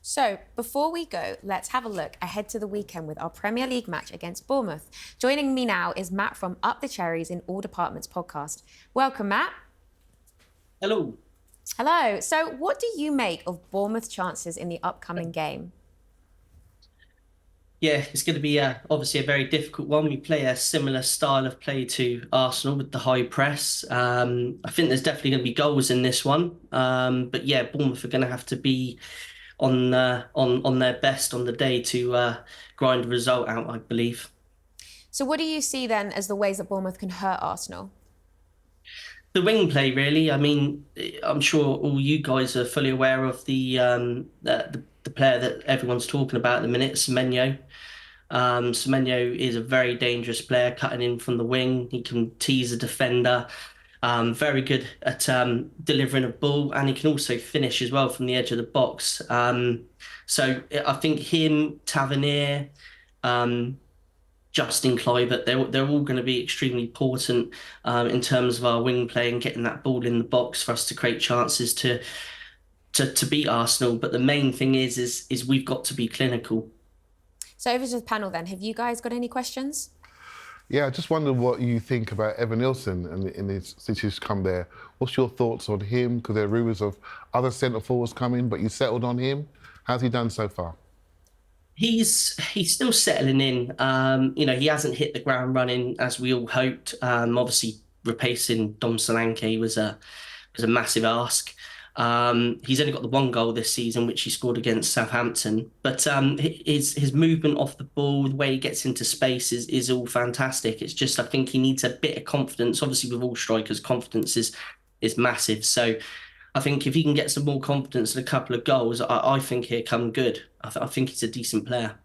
So, before we go, let's have a look ahead to the weekend with our Premier League match against Bournemouth. Joining me now is Matt from Up the Cherries in All Departments podcast. Welcome, Matt. Hello. Hello. So, what do you make of Bournemouth's chances in the upcoming game? Yeah, it's going to be obviously a very difficult one. We play a similar style of play to Arsenal with the high press. I think there's definitely going to be goals in this one. But yeah, Bournemouth are going to have to be on their best on the day to grind a result out, I believe. So, what do you see then as the ways that Bournemouth can hurt Arsenal? The wing play, really. I mean, I'm sure all you guys are fully aware of the player that everyone's talking about at the minute, Semenyo. Semenyo is a very dangerous player, cutting in from the wing. He can tease a defender. Very good at delivering a ball, and he can also finish as well from the edge of the box. So I think him, Tavernier, Justin Kluivert, they're all going to be extremely important in terms of our wing play and getting that ball in the box for us to create chances to beat Arsenal. But the main thing is we've got to be clinical. So over to the panel then. Have you guys got any questions? Yeah, I just wonder what you think about Evan Nilsson since he's come there. What's your thoughts on him? Because there are rumours of other centre-forwards coming, but you settled on him. How's he done so far? He's still settling in. He hasn't hit the ground running as we all hoped. Obviously, replacing Dom Solanke was a massive ask. He's only got the one goal this season, which he scored against Southampton. But his movement off the ball, the way he gets into space is all fantastic. It's just I think he needs a bit of confidence. Obviously, with all strikers, confidence is massive. So I think if he can get some more confidence and a couple of goals, I think he'll come good. I think he's a decent player.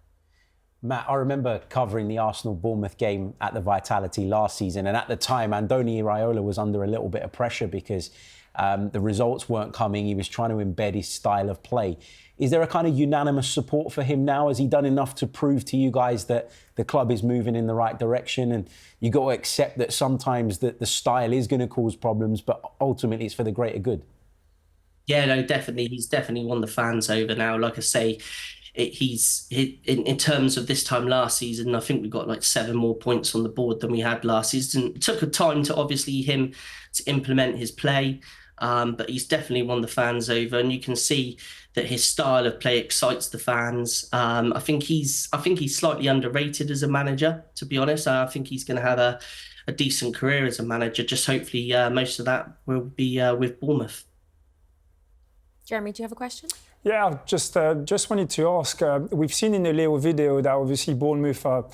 Matt, I remember covering the Arsenal-Bournemouth game at the Vitality last season, and at the time, Andoni Iraola was under a little bit of pressure because the results weren't coming. He was trying to embed his style of play. Is there a kind of unanimous support for him now? Has he done enough to prove to you guys that the club is moving in the right direction? And you got to accept that sometimes the style is going to cause problems, but ultimately it's for the greater good. Yeah, no, definitely. He's definitely won the fans over now. Like I say, in terms of this time last season, I think we got like 7 more points on the board than we had last season. It took a time to obviously him to implement his play, but he's definitely won the fans over, and you can see that his style of play excites the fans. I think he's slightly underrated as a manager, to be honest. I think he's going to have a decent career as a manager. Just hopefully most of that will be with Bournemouth. Jeremy, do you have a question? Yeah, just wanted to ask, we've seen in the little video that obviously Bournemouth are a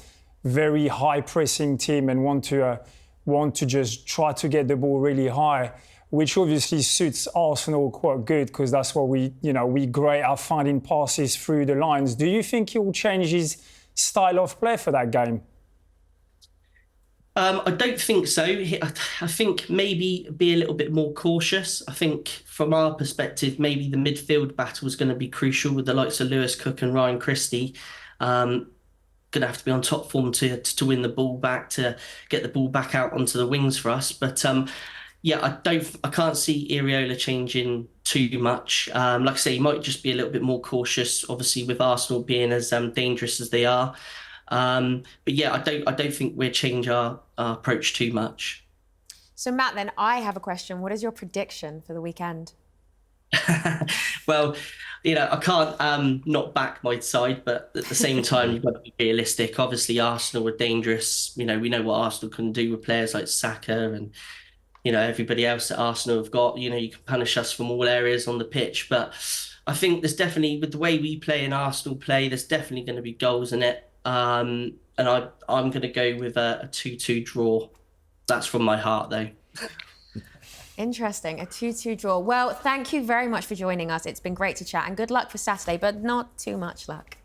very high-pressing team and want to just try to get the ball really high, which obviously suits Arsenal quite good because that's what we're great at finding passes through the lines. Do you think he will change his style of play for that game? I don't think so. I think maybe be a little bit more cautious. I think from our perspective, maybe the midfield battle is going to be crucial with the likes of Lewis Cook and Ryan Christie. Going to have to be on top form to win the ball back, to get the ball back out onto the wings for us. But yeah, I can't see Iraola changing too much. Like I say, he might just be a little bit more cautious, obviously with Arsenal being as dangerous as they are. But yeah, I don't think we'll change our approach too much. So Matt, then I have a question. What is your prediction for the weekend? Well, I can't not back my side, but at the same time, you've got to be realistic. Obviously, Arsenal are dangerous. We know what Arsenal can do with players like Saka and everybody else that Arsenal have got. You can punish us from all areas on the pitch, but I think there's definitely, with the way we play and Arsenal play, there's definitely going to be goals in it. And I'm going to go with a 2-2 draw. That's from my heart, though. Interesting, a 2-2 draw. Well, thank you very much for joining us. It's been great to chat, and good luck for Saturday, but not too much luck.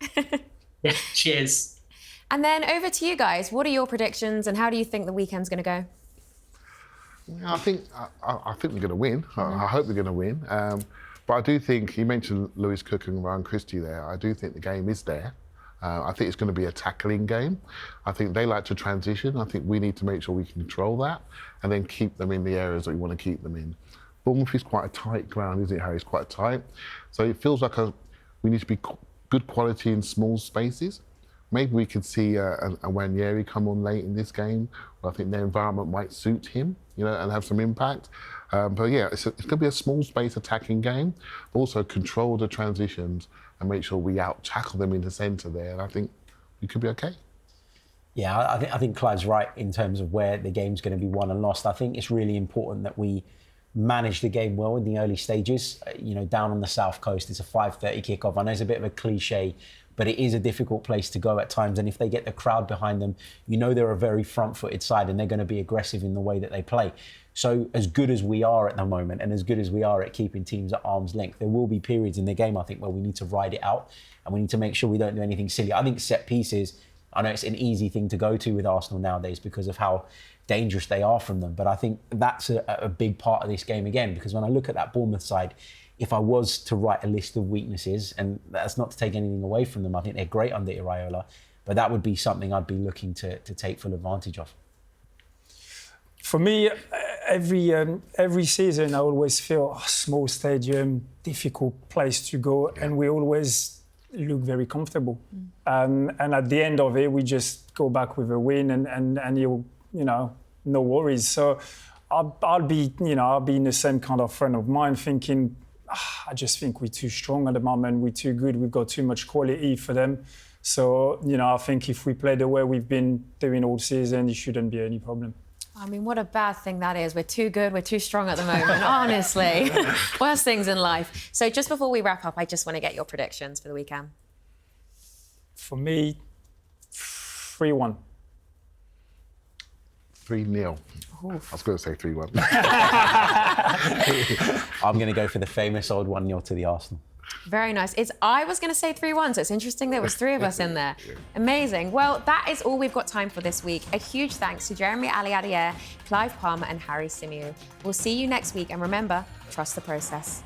Yeah, cheers. And then over to you guys. What are your predictions, and how do you think the weekend's going to go? I think we're going to win. I hope we're going to win. But I do think, you mentioned Lewis Cook and Ryan Christie there, I do think the game is there. I think it's going to be a tackling game. I think they like to transition. I think we need to make sure we can control that and then keep them in the areas that we want to keep them in. Bournemouth is quite a tight ground, isn't it, Harry? It's quite tight. So it feels like we need to be good quality in small spaces. Maybe we could see a Wanyeri come on late in this game. I think their environment might suit him, and have some impact. But yeah, it's going to be a small space attacking game. Also control the transitions and make sure we out-tackle them in the centre there. And I think we could be okay. Yeah, I think Clive's right in terms of where the game's going to be won and lost. I think it's really important that we manage the game well in the early stages. Down on the south coast, it's a 5:30 kickoff. I know it's a bit of a cliche, but it is a difficult place to go at times. And if they get the crowd behind them, they're a very front-footed side and they're going to be aggressive in the way that they play. So as good as we are at the moment and as good as we are at keeping teams at arm's length, there will be periods in the game, I think, where we need to ride it out and we need to make sure we don't do anything silly. I think set pieces, I know it's an easy thing to go to with Arsenal nowadays because of how dangerous they are from them. But I think that's a big part of this game again, because when I look at that Bournemouth side, if I was to write a list of weaknesses, and that's not to take anything away from them, I think they're great under Iraola, but that would be something I'd be looking to take full advantage of. For me, every season I always feel small stadium, difficult place to go, and we always look very comfortable. And at the end of it, we just go back with a win, and no worries. So I'll be in the same kind of frame of mind, thinking, I just think we're too strong at the moment. We're too good. We've got too much quality for them. So I think if we play the way we've been doing all season, it shouldn't be any problem. I mean, what a bad thing that is. We're too good, we're too strong at the moment, honestly. Worst things in life. So just before we wrap up, I just want to get your predictions for the weekend. For me, 3-1. 3-0. I was going to say 3-1. I'm going to go for the famous old 1-0 to the Arsenal. Very nice. I was going to say 3-1, so it's interesting there was three of us in there. Amazing. Well, that is all we've got time for this week. A huge thanks to Jeremy Aliadier, Clive Palmer and Harry Symeou. We'll see you next week, and remember, trust the process.